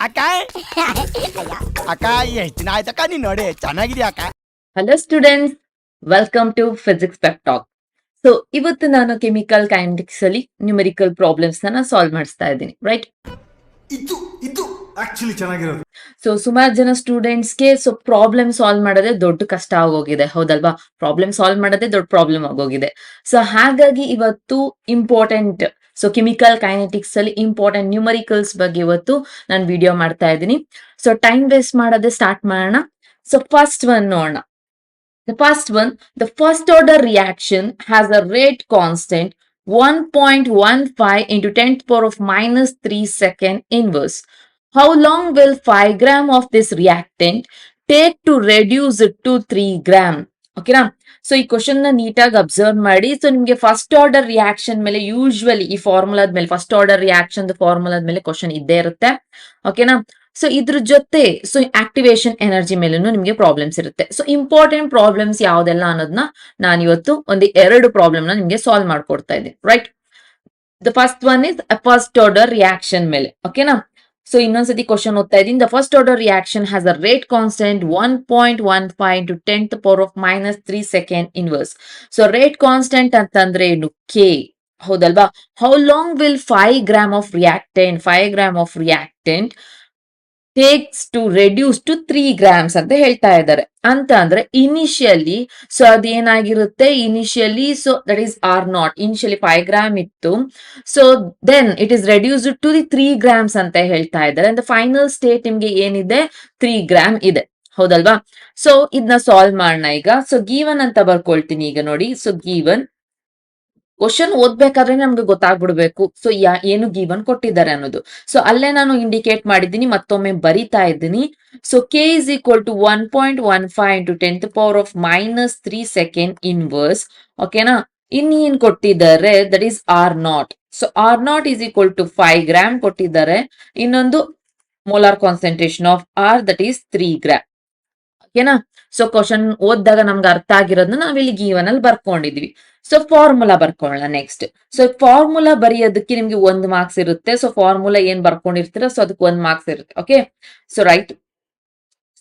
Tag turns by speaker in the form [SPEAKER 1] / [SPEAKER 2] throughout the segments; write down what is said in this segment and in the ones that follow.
[SPEAKER 1] ಅಕ್ಕ ಅಕ್ಕ ಎಷ್ಟು ದಿನ ಆಯ್ತಕ್ಕ ನೀನ್ ನೋಡಿ ಚೆನ್ನಾಗಿದ್ಯಾ ಅಕ್ಕ.
[SPEAKER 2] Hello students, welcome to physics pep talk. So ಇವತ್ತು ನಾನು ಕೆಮಿಕಲ್ ಕೈನೆಟಿಕ್ಸ್ ಅಲ್ಲಿ ನ್ಯೂಮೆರಿಕಲ್ ಪ್ರಾಬ್ಲಮ್ಸ್ ನಾನು ಸಾಲ್ವ್ ಮಾಡಿಸ್ತಾ ಇದ್ದೀನಿ, ರೈಟ್?
[SPEAKER 3] ಇದು ಆಕ್ಚುಲಿ ಚೆನ್ನಾಗಿರೋದು.
[SPEAKER 2] ಸೊ ಸುಮಾರು ಜನ ಸ್ಟೂಡೆಂಟ್ಸ್ಗೆ ಪ್ರಾಬ್ಲಮ್ ಸಾಲ್ವ್ ಮಾಡೋದೇ ದೊಡ್ಡ ಕಷ್ಟ ಆಗೋಗಿದೆ, ಹೌದಲ್ವಾ? ಪ್ರಾಬ್ಲಮ್ ಸಾಲ್ವ್ ಮಾಡೋದೇ ದೊಡ್ಡ ಪ್ರಾಬ್ಲಮ್ ಆಗೋಗಿದೆ. ಸೊ ಹಾಗಾಗಿ ಇವತ್ತು ಇಂಪಾರ್ಟೆಂಟ್ ಕೆಮಿಕಲ್ ಕೈನೆಟಿಕ್ಸ್ ಅಲ್ಲಿ ಇಂಪಾರ್ಟೆಂಟ್ ನ್ಯೂಮರಿಕಲ್ಸ್ ಬಗ್ಗೆ ಇವತ್ತು ನಾನು ವಿಡಿಯೋ ಮಾಡ್ತಾ ಇದ್ದೀನಿ. ಸೊ ಟೈಮ್ ವೇಸ್ಟ್ ಮಾಡೋದೇ ಸ್ಟಾರ್ಟ್ ಮಾಡೋಣ. ಸೊ ಫಸ್ಟ್ ಒನ್ ನೋಡೋಣ. The first one, the first order reaction has a rate constant 1.15 into 10 to the power of minus 3 second inverse. How long will 5 gram of this reactant take to reduce it to 3 gram? Okay na? So ಈ question ನ ನೀಟಾಗಿ observe ಮಾಡಿ. So ನಿಮ್ಗೆ first order reaction ಮೇಲೆ usually ಈ ಫಾರ್ಮುಲಾದ ಮೇಲೆ first order reaction ಫಾರ್ಮುಲಾದ ಮೇಲೆ question ಇದ್ದೇ ಇರುತ್ತೆ, ಓಕೆನಾ? ಸೊ ಇದ್ರ ಜೊತೆ ಆಕ್ಟಿವೇಶನ್ ಎನರ್ಜಿ ಮೇಲೂ ನಿಮ್ಗೆ ಪ್ರಾಬ್ಲಮ್ಸ್ ಇರುತ್ತೆ. ಸೊ ಇಂಪಾರ್ಟೆಂಟ್ ಪ್ರಾಬ್ಲಮ್ಸ್ ಯಾವ್ದೆಲ್ಲ ಅನ್ನೋದನ್ನ ನಾನು ಇವತ್ತು ಒಂದು 2 ಪ್ರಾಬ್ಲಮ್ ನ ನಿಮ್ಗೆ ಸಾಲ್ವ್ ಮಾಡ್ಕೊಡ್ತಾ ಇದ್ದೀನಿ, right? The first one is first order reaction ಮೇಲೆ, ಓಕೆನಾ? ಸೊ ಇನ್ನೊಂದ್ಸತಿ ಕ್ವಶನ್ ಓದ್ತಾ ಇದ್ದೀನಿ. The first order reaction has a rate constant 1.15 into 10 to the power of minus 3 second inverse. So rate constant ಅಂತಂದ್ರೆ ಏನು? ಕೆ, ಹೌದಲ್ವಾ? How long will 5 gram of reactant takes to reduce to 3 grams ಅಂತ ಹೇಳ್ತಾ ಇದ್ದಾರೆ. ಅಂತ ಅಂದ್ರೆ initially so ಅದೇನಾಗಿರುತ್ತೆ, initially so that is R0, initially 5 gram ಇತ್ತು. So then it is reduced to the 3 grams ಅಂತ ಹೇಳ್ತಾ ಇದ್ದಾರೆ. ಅಂಡ್ ಫೈನಲ್ ಸ್ಟೇಟ್ ನಿಮ್ಗೆ ಏನಿದೆ, 3 gram ಇದೆ, ಹೌದಲ್ವಾ? ಸೊ ಇದನ್ನ ಸಾಲ್ವ್ ಮಾಡೋಣ ಈಗ. ಸೊ ಗಿವನ್ ಅಂತ ಬರ್ಕೊಳ್ತೀನಿ ಈಗ ನೋಡಿ. ಸೊ ಗಿವನ್ ಕ್ವಶನ್ ಓದ್ಬೇಕಾದ್ರೆ ನಮ್ಗೆ ಗೊತ್ತಾಗ್ಬಿಡ್ಬೇಕು ಸೊ ಏನು ಗಿವನ್ ಕೊಟ್ಟಿದ್ದಾರೆ ಅನ್ನೋದು. ಸೊ ಅಲ್ಲೇ ನಾನು ಇಂಡಿಕೇಟ್ ಮಾಡಿದ್ದೀನಿ, ಮತ್ತೊಮ್ಮೆ ಬರಿತಾ ಇದ್ದೀನಿ. So K is equal to 1.15 into 10 to the power of minus 3 second inverse, ಓಕೆನಾ? ಇನ್ನೇನ್ ಕೊಟ್ಟಿದ್ದಾರೆ, that is R0. So R0 is equal to 5 gram ಕೊಟ್ಟಿದ್ದಾರೆ. ಇನ್ನೊಂದು molar concentration of R, that is 3 gram, ಓಕೆನಾ? ಸೊ ಕ್ವಶನ್ ಓದಿದಾಗ ನಮ್ಗೆ ಅರ್ಥ ಆಗಿರೋದನ್ನ ನಾವಿಲ್ಲಿ ಗಿವನ್ ಅಲ್ಲಿ ಬರ್ಕೊಂಡಿದ್ವಿ. ಸೊ ಫಾರ್ಮುಲಾ ಬರ್ಕೊಳ್ಳೋಣ ನೆಕ್ಸ್ಟ್. ಸೊ ಫಾರ್ಮುಲಾ ಬರೆಯೋದಕ್ಕೆ ನಿಮ್ಗೆ 1 ಮಾರ್ಕ್ಸ್ ಇರುತ್ತೆ. ಸೊ ಫಾರ್ಮುಲಾ ಏನ್ ಬರ್ಕೊಂಡಿರ್ತೀರ ಸೊ ಅದಕ್ಕೆ 1 ಮಾರ್ಕ್ಸ್ ಇರುತ್ತೆ, ಓಕೆ? So right.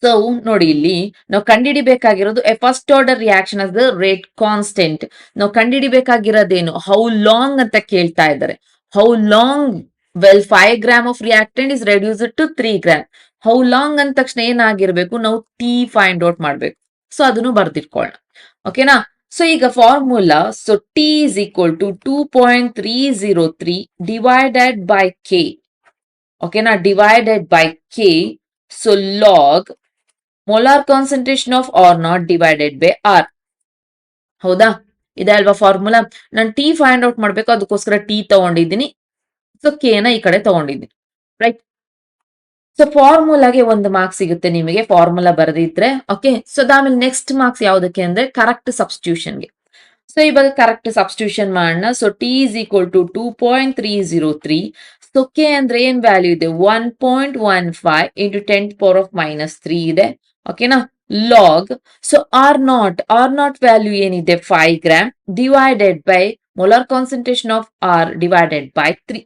[SPEAKER 2] ಸೊ ನೋಡಿ, ಇಲ್ಲಿ ನಾವು ಕಂಡುಹಿಡಿಬೇಕಾಗಿರೋದು first order reaction as the rate constant. ನಾವು ಕಂಡುಹಿಡಿಬೇಕಾಗಿರೋದೇನು, ಹೌ ಲಾಂಗ್ ಅಂತ ಕೇಳ್ತಾ ಇದ್ದಾರೆ. How long well 5 gram of reactant is reduced to 3 gram. How long ಅಂದ ತಕ್ಷಣ ಏನಾಗಿರ್ಬೇಕು, ನಾವು ಟಿ ಫೈಂಡ್ ಔಟ್ ಮಾಡ್ಬೇಕು. ಸೊ ಅದನ್ನು ಬರ್ದಿಟ್ಕೊಳ್ಳೋಣ, ಓಕೆನಾ? ಸೊ ಈಗ formula, so T is equal to 2.303 divided by K, ಓಕೆನಾ? Divided by K. So log molar concentration of R0 divided by R, ಹೌದಾ? ಇದೆ ಅಲ್ವಾ ಫಾರ್ಮುಲಾ? ನಾನು ಟಿ ಫೈಂಡ್ ಔಟ್ ಮಾಡ್ಬೇಕು, ಅದಕ್ಕೋಸ್ಕರ ಟಿ ತಗೊಂಡಿದ್ದೀನಿ. ಸೊ ಕೆ ನ ಈ ಕಡೆ ತಗೊಂಡಿದ್ದೀನಿ, ರೈಟ್? ಸೊ ಫಾರ್ಮುಲಾಗೆ 1 ಮಾರ್ಕ್ಸ್ ಸಿಗುತ್ತೆ ನಿಮಗೆ, ಫಾರ್ಮುಲಾ ಬರೆದಿದ್ರೆ, ಓಕೆ? ಸೊ ಅದಾದ್ಮೇಲೆ ನೆಕ್ಸ್ಟ್ ಮಾರ್ಕ್ಸ್ ಯಾವ್ದಕ್ಕೆ ಅಂದ್ರೆ ಕರೆಕ್ಟ್ ಸಬ್ಸ್ಟಿಟ್ಯೂಷನ್ಗೆ. ಸೊ ಇವಾಗ ಕರೆಕ್ಟ್ ಸಬ್ಸ್ಟಿಟ್ಯೂಷನ್ ಮಾಡೋಣ. So T is equal to 2.303. So K ಅಂದ್ರೆ ಏನ್ ವ್ಯಾಲ್ಯೂ ಇದೆ, 1.15 into 10 to the power of minus 3 ಇದೆ, ಓಕೆನಾ? ಲಾಗ್ ಸೊ R0 ವ್ಯಾಲ್ಯೂ ಏನಿದೆ 5 gram divided by molar concentration of R divided by 3.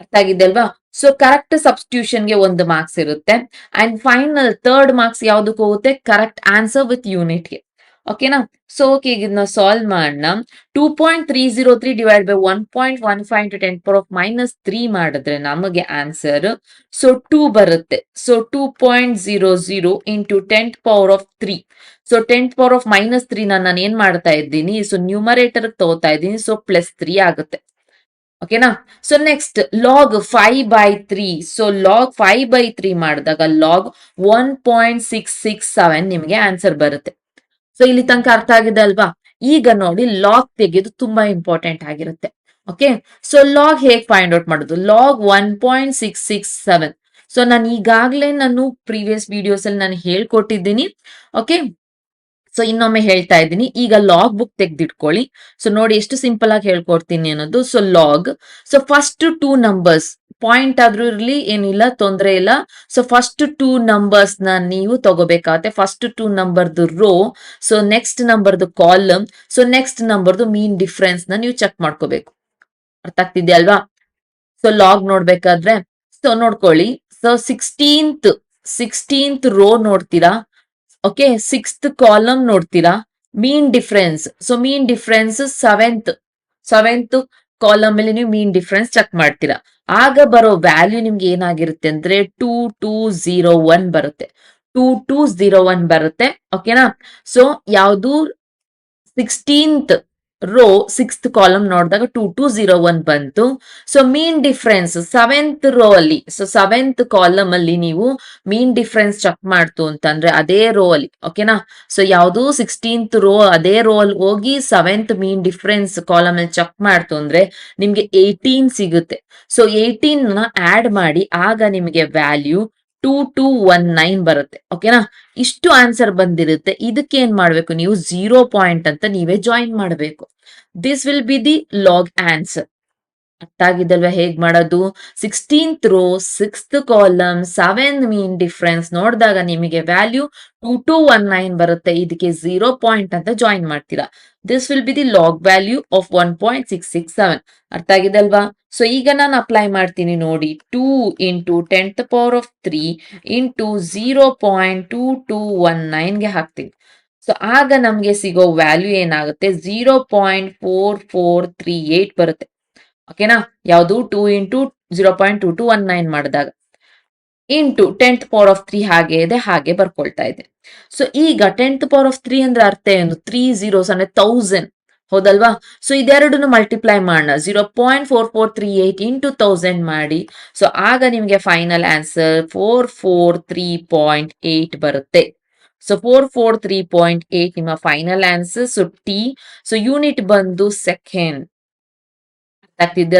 [SPEAKER 2] ಅರ್ಥ ಆಗಿದೆ ಅಲ್ವಾ? ಸೊ ಕರೆಕ್ಟ್ ಸಬ್ಸ್ಟಿಟ್ಯೂಷನ್ಗೆ 1 ಮಾರ್ಕ್ಸ್ ಇರುತ್ತೆ. ಅಂಡ್ ಫೈನಲ್ ಥರ್ಡ್ ಮಾರ್ಕ್ಸ್ ಯಾವ್ದಕ್ಕೆ ಹೋಗುತ್ತೆ, ಕರೆಕ್ಟ್ ಆನ್ಸರ್ ವಿತ್ ಯೂನಿಟ್ಗೆ, ಓಕೆನಾ? ಸೊ ಓಕೆ, ಇದನ್ನ ಸಾಲ್ವ್ ಮಾಡೋಣ. 2.303 divide by 1.15 into 10 to the power of minus 3 ಮಾಡಿದ್ರೆ ನಮಗೆ ಆನ್ಸರ್ ಸೊ 2 ಬರುತ್ತೆ. So 2.00 into 10 to the power of 3. So 10 to the power of minus 3 ನಾನು ಏನ್ ಮಾಡ್ತಾ ಇದ್ದೀನಿ, ಸೊ ನ್ಯೂಮರೇಟರ್ ತಗೋತಾ ಇದ್ದೀನಿ. ಸೊ +3 ಆಗುತ್ತೆ, ಓಕೆನಾ? So next log 5/3. So log 5/3 ಮಾಡಿದಾಗ ಲಾಗ್ 1.667 ನಿಮಗೆ ಆನ್ಸರ್ ಬರುತ್ತೆ. ಸೊ ಇಲ್ಲಿ ತನಕ ಅರ್ಥ ಆಗಿದೆ ಅಲ್ವಾ? ಈಗ ನೋಡಿ, ಲಾಗ್ ತೆಗೆಯೋದು ತುಂಬಾ ಇಂಪಾರ್ಟೆಂಟ್ ಆಗಿರುತ್ತೆ, ಓಕೆ? ಸೊ ಲಾಗ್ ಹೇಗ್ ಫೈಂಡ್ ಔಟ್ ಮಾಡೋದು, ಲಾಗ್ 1.667. ಸೊ ನಾನು ಈಗಾಗ್ಲೇ ಪ್ರೀವಿಯಸ್ ವಿಡಿಯೋಸ್ ಅಲ್ಲಿ ನಾನು ಹೇಳ್ಕೊಟ್ಟಿದ್ದೀನಿ, ಓಕೆ? ಸೊ ಇನ್ನೊಮ್ಮೆ ಹೇಳ್ತಾ ಇದ್ದೀನಿ, ಈಗ ಲಾಗ್ ಬುಕ್ ತೆಗೆದಿಟ್ಕೊಳ್ಳಿ. ಸೊ ನೋಡಿ ಎಷ್ಟು ಸಿಂಪಲ್ ಆಗಿ ಹೇಳ್ಕೊಡ್ತೀನಿ ಅನ್ನೋದು. So log, so first 2 numbers point ಆದ್ರೂ ಇರ್ಲಿ, ಏನಿಲ್ಲ, ತೊಂದರೆ ಇಲ್ಲ. ಸೊ ಫಸ್ಟ್ 2 ನಂಬರ್ಸ್ ನ ನೀವು ತಗೋಬೇಕಾಗತ್ತೆ. ಫಸ್ಟ್ 2 ನಂಬರ್ದು ರೋ, ಸೊ ನೆಕ್ಸ್ಟ್ ನಂಬರ್ದು ಕಾಲಮ್, ಸೊ ನೆಕ್ಸ್ಟ್ ನಂಬರ್ದು ಮೀನ್ ಡಿಫ್ರೆನ್ಸ್ ನ ನೀವು ಚೆಕ್ ಮಾಡ್ಕೋಬೇಕು. ಅರ್ಥ ಆಗ್ತಿದ್ಯಾ ಅಲ್ವಾ? ಸೊ ಲಾಗ್ ನೋಡ್ಬೇಕಾದ್ರೆ ಸೊ ನೋಡ್ಕೊಳ್ಳಿ. ಸೊ ಸಿಕ್ಸ್ಟೀನ್ತ್ ರೋ ನೋಡ್ತೀರಾ. ಓಕೆ, ಸಿಕ್ಸ್ತ್ ಕಾಲಮ್ ನೋಡ್ತೀರಾ. Mean difference, so mean difference seventh column ಅಲ್ಲಿ ನೀವು ಮೀನ್ ಡಿಫ್ರೆನ್ಸ್ ಚೆಕ್ ಮಾಡ್ತೀರಾ. ಆಗ ಬರೋ ವ್ಯಾಲ್ಯೂ ನಿಮ್ಗೆ ಏನಾಗಿರುತ್ತೆ ಅಂದ್ರೆ 2201 ಬರುತ್ತೆ. 2201 ಬರುತ್ತೆ. ಓಕೆನಾ. ಸೊ ಯಾವುದು 16th ರೋ ಸಿಕ್ಸ್ತ್ ಕಾಲಮ್ ನೋಡಿದಾಗ 2201 ಬಂತು. So mean difference seventh row ಅಲ್ಲಿ, ಸೊ ಸೆವೆಂತ್ ಕಾಲಮ್ ಅಲ್ಲಿ ನೀವು ಮೀನ್ ಡಿಫ್ರೆನ್ಸ್ ಚೆಕ್ ಮಾಡ್ತು ಅಂತಂದ್ರೆ ಅದೇ ರೋ ಅಲ್ಲಿ. ಓಕೆನಾ. ಸೊ ಯಾವುದು 16th ರೋ ಅದೇ ರೋ ಅಲ್ಲಿ ಹೋಗಿ ಸೆವೆಂತ್ ಮೀನ್ ಡಿಫ್ರೆನ್ಸ್ ಕಾಲಮ್ ಅಲ್ಲಿ ಚೆಕ್ ಮಾಡ್ತು ಅಂದ್ರೆ ನಿಮ್ಗೆ 18 ಸಿಗುತ್ತೆ. ಸೊ 18 ನ ಆಡ್ ಮಾಡಿ ಆಗ ನಿಮಗೆ ವ್ಯಾಲ್ಯೂ 2219 ಬರುತ್ತೆ. ಓಕೆನಾ. ಇಷ್ಟು ಆನ್ಸರ್ ಬಂದಿರುತ್ತೆ. ಇದಕ್ಕೆ ಏನ್ ಮಾಡ್ಬೇಕು ನೀವು 0 ಪಾಯಿಂಟ್ ಅಂತ ನೀವೇ ಜಾಯಿನ್ ಮಾಡಬೇಕು. This will be the log answer. ಅರ್ಥ ಆಗಿದಲ್ವಾ ಹೇಗ್ ಮಾಡೋದು? 16th row sixth column 7 mean difference ನೋಡಿದಾಗ ನಿಮಗೆ ವ್ಯಾಲ್ಯೂ 2219 ಬರುತ್ತೆ. ಇದಕ್ಕೆ 0 ಪಾಯಿಂಟ್ ಅಂತ ಜಾಯಿನ್ ಮಾಡ್ತೀರಾ. This will be the log value of 1.667. ಅರ್ಥ ಆಗಿದಲ್ವಾ? ಸೊ ಈಗ ನಾನು ಅಪ್ಲೈ ಮಾಡ್ತೀನಿ ನೋಡಿ. 2 ಇಂಟು 10⁻³ ಇಂಟು 0.2219 ಗೆ ಹಾಕ್ತೀನಿ. ಸೊ ಆಗ ನಮ್ಗೆ ಸಿಗೋ ವ್ಯಾಲ್ಯೂ ಏನಾಗುತ್ತೆ 0.4438 ಬರುತ್ತೆ. ಓಕೆನಾ. ಯಾವುದು 2 ಇಂಟು 0.2219 ಮಾಡಿದಾಗ ಇಂಟು 10⁻³ ಹಾಗೆ ಇದೆ, ಹಾಗೆ ಬರ್ಕೊಳ್ತಾ ಇದೆ. ಸೊ ಈಗ 10⁻³ ಅಂದ್ರೆ ಅರ್ಥ ಏನು? 3 zeros ಅಂದ್ರೆ 1000. ಹೌದಲ್ವಾ? ಸೊ ಇದೆರಡನ್ನು ಮಲ್ಟಿಪ್ಲೈ ಮಾಡೋಣ. 0.4438 ಇಂಟು 1000 ಮಾಡಿ. ಸೊ ಆಗ ನಿಮ್ಗೆ ಫೈನಲ್ ಆನ್ಸರ್ 443.8 ಬರುತ್ತೆ. ಸೊ 443.8 ನಿಮ್ಮ final answer. So T, so unit ಬಂದು ಸೆಕೆಂಡ್. ಆಗ್ತಿದ್ದೆ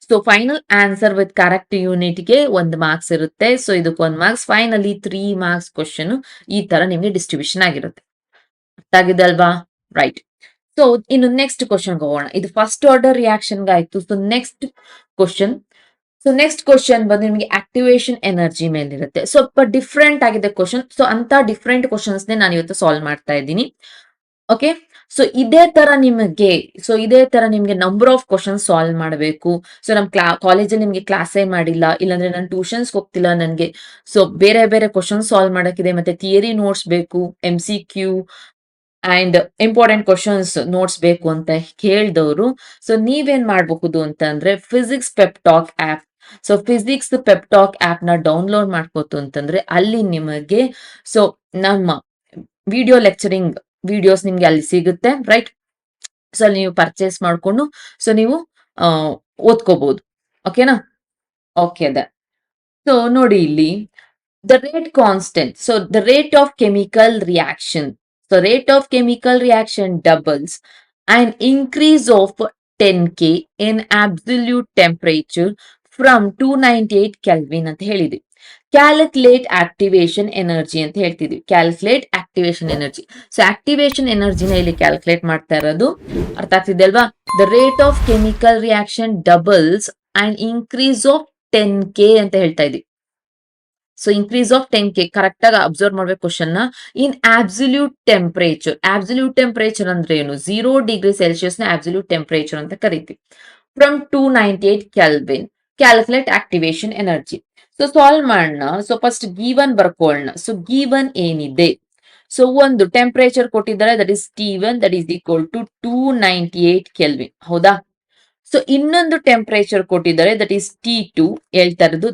[SPEAKER 2] so final answer with correct ಯೂನಿಟ್ಗೆ 1 ಮಾರ್ಕ್ಸ್ ಇರುತ್ತೆ. ಸೊ ಇದಕ್ಕೆ 1 ಮಾರ್ಕ್ಸ್. ಫೈನಲಿ 3 ಮಾರ್ಕ್ಸ್ ಕ್ವಶನ್ ಈ ತರ ನಿಮ್ಗೆ ಡಿಸ್ಟ್ರಿಬ್ಯೂಷನ್ ಆಗಿರುತ್ತೆ. ಅರ್ಥ ಆಗಿದೆ ಅಲ್ವಾ? ರೈಟ್. ಸೊ ಇನ್ನು ನೆಕ್ಸ್ಟ್ ಕ್ವಶನ್ ಹೋಗೋಣ. ಇದು ಫಸ್ಟ್ ಆರ್ಡರ್ ರಿಯಾಕ್ಷನ್ ಆಯ್ತು. ಸೊ ನೆಕ್ಸ್ಟ್ ಕ್ವಶನ್ ಬಂದು ನಿಮಗೆ ಆಕ್ಟಿವೇಶನ್ ಎನರ್ಜಿ ಮೇಲಿರುತ್ತೆ. ಸ್ವಲ್ಪ ಡಿಫ್ರೆಂಟ್ ಆಗಿದೆ ಕ್ವಶನ್. ಸೊ ಅಂತ ಡಿಫ್ರೆಂಟ್ ಕ್ವಶನ್ಸ್ ನಾನು ಇವತ್ತು ಸಾಲ್ವ್ ಮಾಡ್ತಾ ಇದ್ದೀನಿ. ಓಕೆ. ಸೊ ಇದೇ ತರ ನಿಮ್ಗೆ ನಂಬರ್ ಆಫ್ ಕ್ವಶನ್ ಸಾಲ್ವ್ ಮಾಡಬೇಕು. ಸೊ ನಮ್ ಕಾಲೇಜಲ್ಲಿ ನಿಮ್ಗೆ ಕ್ಲಾಸೇ ಮಾಡಿಲ್ಲ, ಇಲ್ಲಾಂದ್ರೆ ನಾನು ಟ್ಯೂಷನ್ಸ್ ಹೋಗ್ತಿಲ್ಲ ನನ್ಗೆ. ಸೊ ಬೇರೆ ಬೇರೆ ಕ್ವಶನ್ ಸಾಲ್ವ್ ಮಾಡಕ್ಕಿದೆ, ಮತ್ತೆ ಥಿಯರಿ ನೋಟ್ಸ್ ಬೇಕು, MCQ and important questions notes ಬೇಕು ಅಂತ ಕೇಳಿದವರು ಸೊ ನೀವೇನ್ ಮಾಡಬಹುದು ಅಂತಂದ್ರೆ physics pep talk app. So physics pep talk app ನ ಡೌನ್ಲೋಡ್ ಮಾಡ್ಕೋತು ಅಂತಂದ್ರೆ ಅಲ್ಲಿ ನಿಮಗೆ ಸೊ ನಮ್ಮ ವಿಡಿಯೋ ಲೆಕ್ಚರಿಂಗ್ ವಿಡಿಯೋಸ್ ನಿಮ್ಗೆ ಅಲ್ಲಿ ಸಿಗುತ್ತೆ. ರೈಟ್. ಸೊ ಅಲ್ಲಿ ನೀವು ಪರ್ಚೇಸ್ ಮಾಡ್ಕೊಂಡು ಸೊ ನೀವು ಓದ್ಕೋಬಹುದು. ಓಕೆನಾ. ಓಕೆ. ಸೊ ನೋಡಿ ಇಲ್ಲಿ the rate constant. So the rate of chemical reaction. So rate of chemical reaction doubles and increase of 10K in absolute temperature from 298 Kelvin ಅಂತ ಹೇಳಿದ್ವಿ. ಕ್ಯಾಲ್ಕುಲೇಟ್ ಆಕ್ಟಿವೇಶನ್ ಎನರ್ಜಿ ಅಂತ ಹೇಳ್ತಿದ್ವಿ. Calculate activation energy. So activation ಎನರ್ಜಿನ ಇಲ್ಲಿ calculate ಮಾಡ್ತಾ ಇರೋದು. ಅರ್ಥ ಆಗ್ತಿದೆ ಅಲ್ವಾ? The rate of chemical reaction doubles and increase of 10K ಅಂತ ಹೇಳ್ತಾ ಇದ್ವಿ. So increase of 10K correct ಆಗಿ ಅಬ್ಸರ್ವ್ ಮಾಡ್ಬೇಕು ಕ್ವಶನ್ ನ. In absolute temperature. Absolute temperature ಅಂದ್ರೆ ಏನು? 0 ಡಿಗ್ರಿ ಸೆಲ್ಸಿಯಸ್ ನ ಆಬ್ಸಲ್ಯೂಟ್ ಟೆಂಪರೇಚರ್ ಅಂತ ಕರಿತೀವಿ. From 298 kelvin. Calculate activation energy. So solve ಮಾಡೋಣ. ಸೊ ಫಸ್ಟ್ ಗಿವನ್ ಬರ್ಕೊಳ್ಳೋಣ. ಸೊ ಗಿವನ್ ಏನಿದೆ? ಸೊ ಒಂದು ಟೆಂಪರೇಚರ್ ಕೊಟ್ಟಿದ್ದಾರೆ, that is T1, that is equal to 298 kelvin. ಹೌದಾ? ಸೊ ಇನ್ನೊಂದು ಟೆಂಪರೇಚರ್ ಕೊಟ್ಟಿದ್ದಾರೆ, ದಟ್ ಈಸ್ T2. ಹೇಳ್ತಾ ಇರೋದು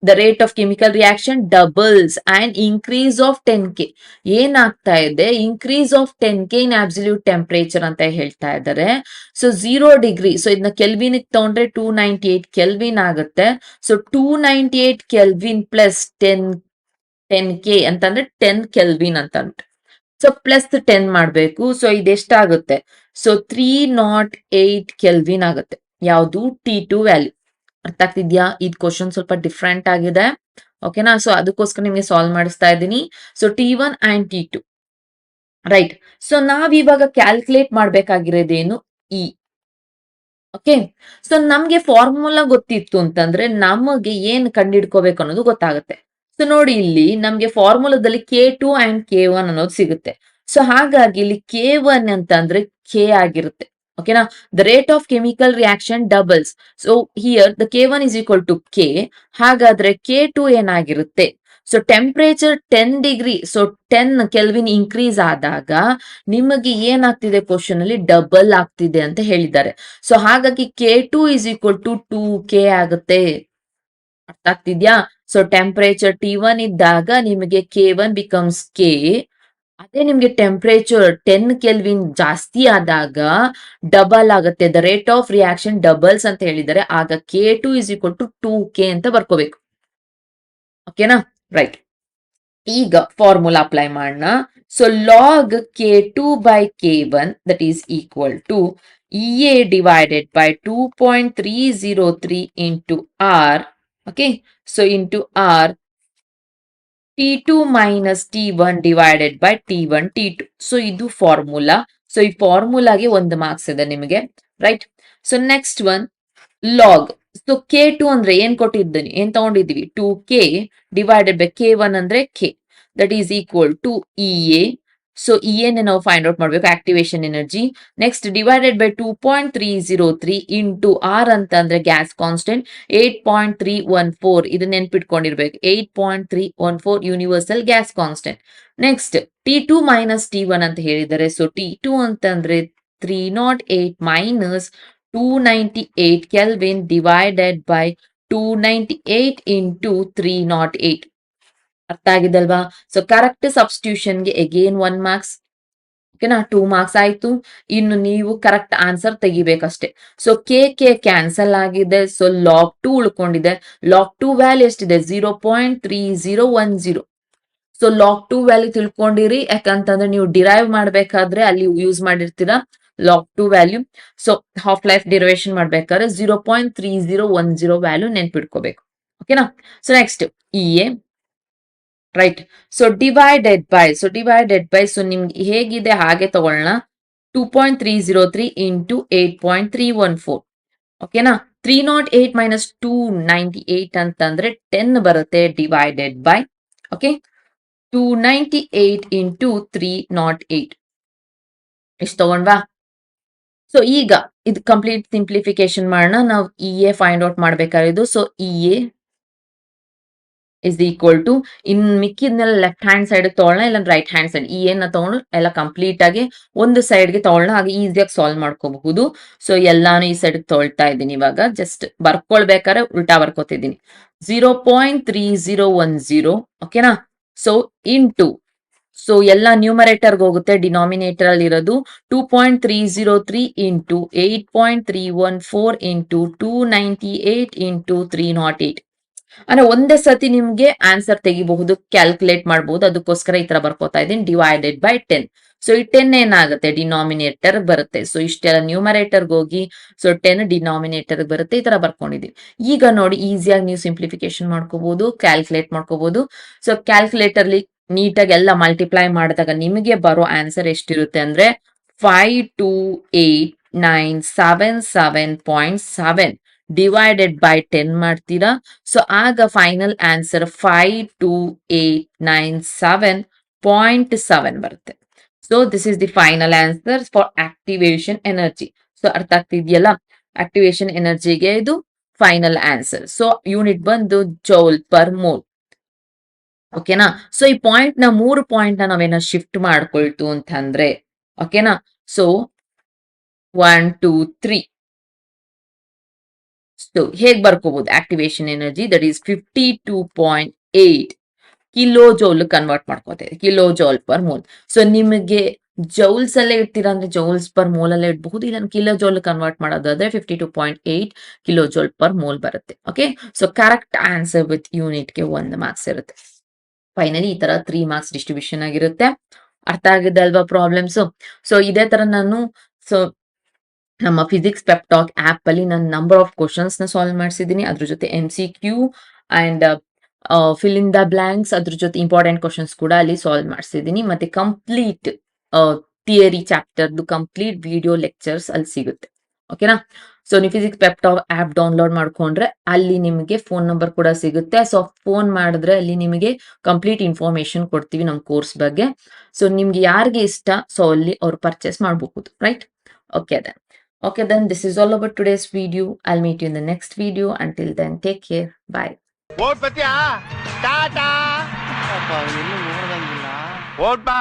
[SPEAKER 2] the rate of chemical reaction doubles and increase of 10K. ಏನಾಗ್ತಾ ಇದೆ? Increase of 10K in absolute temperature ಅಂತ ಹೇಳ್ತಾ ಇದ್ದಾರೆ. So 0 degree. ಸೊ ಇದನ್ನ ಕೆಲ್ವಿನ್ ತಗೊಂಡ್ರೆ 298 ಕೆಲ್ವಿನ್ ಆಗುತ್ತೆ. ಸೊ 298 ಕೆಲ್ವಿನ್ ಪ್ಲಸ್ 10K ಅಂತಂದ್ರೆ 10 ಕೆಲ್ವಿನ್ ಅಂತ ಉಂಟು. ಸೊ ಪ್ಲಸ್ 10 ಮಾಡ್ಬೇಕು. ಸೊ ಇದೆಷ್ಟಾಗುತ್ತೆ? ಸೊ 308 ಕೆಲ್ವಿನ್ ಆಗುತ್ತೆ. ಯಾವುದು? T2 value. ಅರ್ಥ ಆಗ್ತಿದ್ಯಾ? ಇದು ಕ್ವಶನ್ ಸ್ವಲ್ಪ ಡಿಫ್ರೆಂಟ್ ಆಗಿದೆ. ಓಕೆನಾ. ಸೊ ಅದಕ್ಕೋಸ್ಕರ ನಿಮ್ಗೆ ಸಾಲ್ವ್ ಮಾಡಿಸ್ತಾ ಇದ್ದೀನಿ. So T1 and T2. Right. So ನಾವಿವಾಗ ಕ್ಯಾಲ್ಕುಲೇಟ್ ಮಾಡ್ಬೇಕಾಗಿರೋದೇನು? ಇ. ಓಕೆ. ಸೊ ನಮ್ಗೆ ಫಾರ್ಮುಲಾ ಗೊತ್ತಿತ್ತು ಅಂತಂದ್ರೆ ನಮಗೆ ಏನ್ ಕಂಡಿಡ್ಕೋಬೇಕು ಅನ್ನೋದು ಗೊತ್ತಾಗುತ್ತೆ. ಸೊ ನೋಡಿ ಇಲ್ಲಿ ನಮ್ಗೆ ಫಾರ್ಮುಲಾದಲ್ಲಿ K2 ಅಂಡ್ K1 ಅನ್ನೋದು ಸಿಗುತ್ತೆ. ಸೊ ಹಾಗಾಗಿ ಇಲ್ಲಿ K1 ಅಂತ ಅಂದ್ರೆ K ಆಗಿರುತ್ತೆ. ಓಕೆನಾ. The rate of chemical reaction doubles. So here the K1 is equal to K. ಹಾಗಾದ್ರೆ K2 ಏನಾಗಿರುತ್ತೆ? So temperature 10 degree, so 10 kelvin increase ಆದಾಗ ನಿಮಗೆ ಏನಾಗ್ತಿದೆ ಕ್ವಶನ್ ಅಲ್ಲಿ ಡಬಲ್ ಆಗ್ತಿದೆ ಅಂತ ಹೇಳಿದ್ದಾರೆ. ಸೊ ಹಾಗಾಗಿ K2 is equal to 2K ಆಗುತ್ತೆ. ಅರ್ಥ ಆಗ್ತಿದ್ಯಾ? ಸೊ ಟೆಂಪರೇಚರ್ T1 ಇದ್ದಾಗ ನಿಮಗೆ K1 ಬಿಕಮ್ಸ್ K. ಅದೇ ನಿಮ್ಗೆ ಟೆಂಪರೇಚರ್ 10 ಕೆಲ್ವಿನ್ ಜಾಸ್ತಿ ಆದಾಗ ಡಬಲ್ ಆಗುತ್ತೆ. The rate of reaction doubles ಅಂತ ಹೇಳಿದರೆ ಆಗ K2 is equal to 2K ಅಂತ ಬರ್ಕೋಬೇಕು. ಓಕೆನಾ, ರೈಟ್. ಈಗ ಫಾರ್ಮುಲಾ ಅಪ್ಲೈ ಮಾಡೋಣ. So log K2 by K1 that is equal to EA divided by 2.303 into R. Okay, so into R T2 minus T1 divided by T1 T2. So ಇದು formula. So ಈ ಫಾರ್ಮುಲಾಗೆ 1 marks ಇದೆ ನಿಮಗೆ, right. So next one log. So K2 ಅಂದ್ರೆ ಏನ್ ಕೊಟ್ಟಿದ್ದೀನಿ, ಏನ್ ತಗೊಂಡಿದೀವಿ, 2K divided by K1 ಅಂದ್ರೆ K, that is equal to EA. So EA ನೇ ನಾವು ಫೈಂಡ್ ಔಟ್ ಮಾಡ್ಬೇಕು, activation energy. Next divided by 2.303 into R ಅಂತ ಅಂದ್ರೆ ಗ್ಯಾಸ್ ಕಾನ್ಸ್ಟೆಂಟ್ 8.314. ಇದನ್ನ ನೆನ್ಪಿಟ್ಕೊಂಡಿರ್ಬೇಕು, 8.314 universal gas constant. Next T2 minus T1 ಅಂತ ಹೇಳಿದ್ದಾರೆ. ಸೊ T2 ಅಂತಂದ್ರೆ 308 minus 298 kelvin divided by 298 into 308. ಅರ್ಥ ಆಗಿದಲ್ವಾ? ಸೊ ಕರೆಕ್ಟ್ ಸಬ್ಸ್ಟಿಟ್ಯೂಷನ್ಗೆ ಅಗೇನ್ 1 ಮಾರ್ಕ್ಸ್. ಓಕೆನಾ, 2 ಮಾರ್ಕ್ಸ್ ಆಯ್ತು. ಇನ್ನು ನೀವು ಕರೆಕ್ಟ್ ಆನ್ಸರ್ ತೆಗಿಬೇಕಷ್ಟೇ. ಸೊ ಕೆ ಕ್ಯಾನ್ಸಲ್ ಆಗಿದೆ. So log 2 ಉಳ್ಕೊಂಡಿದೆ. ಲಾಗ್ 2 ವ್ಯಾಲ್ಯೂ ಎಷ್ಟಿದೆ, 0.3010. ಸೊ ಲಾಗ್ 2 ವ್ಯಾಲ್ಯೂ ತಿಳ್ಕೊಂಡಿರಿ, ಯಾಕಂತಂದ್ರೆ ನೀವು ಡಿರೈವ್ ಮಾಡ್ಬೇಕಾದ್ರೆ ಅಲ್ಲಿ ಯೂಸ್ ಮಾಡಿರ್ತೀರಾ log 2 value. So half life derivation ಮಾಡ್ಬೇಕಾದ್ರೆ 0.3010 ವ್ಯಾಲ್ಯೂ ನೆನ್ಪಿಟ್ಕೋಬೇಕು. ಓಕೆನಾ. So next EA, right. So divided by so ನಿಮ್ಗೆ ಹೇಗಿದೆ ಹಾಗೆ ತಗೊಳ್ಳೋಣ. 2.303 ಇಂಟು 8.314. ಓಕೆನಾ. 308 ಮೈನಸ್ 298 ಅಂತಂದ್ರೆ 10 ಬರುತ್ತೆ, ಡಿವೈಡೆಡ್ ಬೈ ಓಕೆ 298 ಇಂಟು 308. ಇಷ್ಟು ತಗೊಂಡ್ವಾ? ಸೊ ಈಗ ಇದು ಕಂಪ್ಲೀಟ್ ಸಿಂಪ್ಲಿಫಿಕೇಶನ್ ಮಾಡೋಣ. ನಾವು EA ಫೈಂಡ್ ಔಟ್ ಮಾಡ್ಬೇಕಾಗಿದ್ದು. So EA is equal to, ಇನ್ ಮಿಕ್ಕಿದ್ನೆಲ್ಲ ಲೆಫ್ಟ್ ಹ್ಯಾಂಡ್ ಸೈಡ್ ತಗೊಳ್ಳೋಣ, ಇಲ್ಲ ರೈಟ್ ಹ್ಯಾಂಡ್ ಸೈಡ್. ಈ ಏನ ತಗೊಂಡು ಎಲ್ಲ ಕಂಪ್ಲೀಟ್ ಆಗಿ ಒಂದು ಸೈಡ್ಗೆ ತಗೊಳ್ಳೋಣ, ಹಾಗೆ ಈಸಿಯಾಗಿ ಸಾಲ್ವ್ ಮಾಡ್ಕೋಬಹುದು. ಸೊ ಎಲ್ಲಾನು ಈ ಸೈಡ್ ತೊಳ್ತಾ ಇದ್ದೀನಿ. ಇವಾಗ ಜಸ್ಟ್ ಬರ್ಕೊಳ್ಬೇಕಾದ್ರೆ ಉಲ್ಟಾ ಬರ್ಕೋತಿದ್ದೀನಿ. 0.3010. ಓಕೆನಾ. ಸೊ ಇಂಟು, ಸೊ ಎಲ್ಲ ನ್ಯೂಮರೇಟರ್ಗೆ ಹೋಗುತ್ತೆ, ಡಿನಾಮಿನೇಟರ್ ಅಲ್ಲಿ ಇರೋದು 2.303 ಇಂಟು 8.314 ಇಂಟು 298 ಇಂಟು 308. ಅಂದ್ರೆ ಒಂದೇ ಸತಿ ನಿಮ್ಗೆ ಆನ್ಸರ್ ತೆಗಿಬಹುದು, ಕ್ಯಾಲ್ಕುಲೇಟ್ ಮಾಡಬಹುದು. ಅದಕ್ಕೋಸ್ಕರ ಈ ತರ ಬರ್ಕೋತಾ ಇದ್ದೀನಿ, ಡಿವೈಡೆಡ್ ಬೈ 10. ಸೊ ಈ 10 ಏನಾಗುತ್ತೆ, ಡಿನಾಮಿನೇಟರ್ ಬರುತ್ತೆ. ಸೊ ಇಷ್ಟೆಲ್ಲ ನ್ಯೂಮರೇಟರ್ಗೆ ಹೋಗಿ ಸೊ 10 ಡಿನಾಮಿನೇಟರ್ ಬರುತ್ತೆ. ಈ ತರ ಬರ್ಕೊಂಡಿದೀವಿ. ಈಗ ನೋಡಿ ಈಸಿಯಾಗಿ ನೀವು ಸಿಂಪ್ಲಿಫಿಕೇಶನ್ ಮಾಡ್ಕೋಬಹುದು, ಕ್ಯಾಲ್ಕುಲೇಟ್ ಮಾಡ್ಕೋಬಹುದು. ಸೊ ಕ್ಯಾಲ್ಕುಲೇಟರ್ಲಿ ನೀಟಾಗಿ ಎಲ್ಲ ಮಲ್ಟಿಪ್ಲೈ ಮಾಡಿದಾಗ ನಿಮಗೆ ಬರೋ ಆನ್ಸರ್ ಎಷ್ಟಿರುತ್ತೆ ಅಂದ್ರೆ 528,977.7 ಡಿವೈಡೆಡ್ ಬೈ 10 ಮಾಡ್ತೀರಾ. ಸೊ ಆಗ ಫೈನಲ್ ಆನ್ಸರ್ 52897.7 ಬರುತ್ತೆ. So this is the final answer for activation energy. So ಅರ್ಥ ಆಗ್ತಿದೆಯಲ್ಲ, ಆಕ್ಟಿವೇಶನ್ ಎನರ್ಜಿಗೆ ಇದು ಫೈನಲ್ ಆನ್ಸರ್. ಸೊ ಯೂನಿಟ್ ಬಂದು ಜೌಲ್ ಪರ್ ಮೋಲ್. ಓಕೆನಾ. ಸೊ ಈ ಪಾಯಿಂಟ್ ನ 3 ಪಾಯಿಂಟ್ ನ ನಾವೇನೋ ಶಿಫ್ಟ್ ಮಾಡ್ಕೊಳ್ತು ಅಂತಂದ್ರೆ, ಓಕೆನಾ. ಸೊ 1 2 3. ಸೊ ಹೇಗ್ ಬರ್ಕೋಬಹುದು activation energy, that is 52.8 kilo joule convert ಮಾಡ್ಕೋತೇವೆ, kilo joule per mole. So ನಿಮಗೆ ಜೌಲ್ಸ್ ಅಲ್ಲೇ ಇಡ್ತೀರಾ ಅಂದ್ರೆ ಜೌಲ್ಸ್ ಪರ್ ಮೋಲ್ ಅಲ್ಲೇ ಇಡಬಹುದು, ಇಲ್ಲ ಕಿಲೋ ಜೌಲ್ ಕನ್ವರ್ಟ್ ಮಾಡೋದಾದ್ರೆ 52.8 ಕಿಲೋ ಜೌಲ್ ಪರ್ ಮೋಲ್ ಬರುತ್ತೆ. Okay. So correct answer with ಯೂನಿಟ್ಗೆ 1 ಮಾರ್ಕ್ಸ್ ಇರುತ್ತೆ. ಫೈನಲಿ ಈ ತರ 3 ಮಾರ್ಕ್ಸ್ ಡಿಸ್ಟ್ರಿಬ್ಯೂಷನ್ ಆಗಿರುತ್ತೆ. ಅರ್ಥ ಆಗಿದೆ ಅಲ್ವಾ ಪ್ರಾಬ್ಲಮ್ಸ್? ಸೊ ಇದೇ ತರ ನಾನು ಸೊ ನಮ್ಮ ಫಿಸಿಕ್ಸ್ ಪೆಪ್ ಟಾಕ್ ಆಪ್ ಅಲ್ಲಿ ನಾನು ನಂಬರ್ ಆಫ್ ಕ್ವಶನ್ಸ್ ನ ಸಾಲ್ವ್ ಮಾಡಿಸಿದ್ದೀನಿ. ಅದ್ರ ಜೊತೆ MCQ and fill in the blanks, ಅದ್ರ ಜೊತೆ ಇಂಪಾರ್ಟೆಂಟ್ ಕ್ವಶನ್ಸ್ ಕೂಡ ಅಲ್ಲಿ ಸಾಲ್ವ್ ಮಾಡಿಸಿದ್ದೀನಿ. ಮತ್ತೆ ಕಂಪ್ಲೀಟ್ ಥಿಯರಿ ಚಾಪ್ಟರ್ದು ಕಂಪ್ಲೀಟ್ ವಿಡಿಯೋ ಲೆಕ್ಚರ್ಸ್ ಅಲ್ಲಿ ಸಿಗುತ್ತೆ. ಓಕೆನಾ. ಸೊ ನೀವು physics pep talk app download ಮಾಡ್ಕೊಂಡ್ರೆ ಅಲ್ಲಿ ನಿಮಗೆ ಫೋನ್ ನಂಬರ್ ಕೂಡ ಸಿಗುತ್ತೆ. ಸೊ ಫೋನ್ ಮಾಡಿದ್ರೆ ಅಲ್ಲಿ ನಿಮಗೆ ಕಂಪ್ಲೀಟ್ ಇನ್ಫಾರ್ಮೇಶನ್ ಕೊಡ್ತೀವಿ ನಮ್ಮ ಕೋರ್ಸ್ ಬಗ್ಗೆ. ಸೊ ನಿಮ್ಗೆ ಯಾರಿಗೆ ಇಷ್ಟ ಸೊ ಅಲ್ಲಿ ಅವ್ರು ಪರ್ಚೇಸ್ ಮಾಡಬಹುದು, right? Okay. Okay, then this is all about today's video. I'll meet you in the next video. Until then, take care. Bye.
[SPEAKER 4] ಓಟ್ ಬತ್ತೀಯಾ ಟಾಟಾ
[SPEAKER 1] ಎಲ್ಲೂ ನೋಡ್ದಂಗಿಲ್ಲ
[SPEAKER 4] ಓಟ್ ಬಾ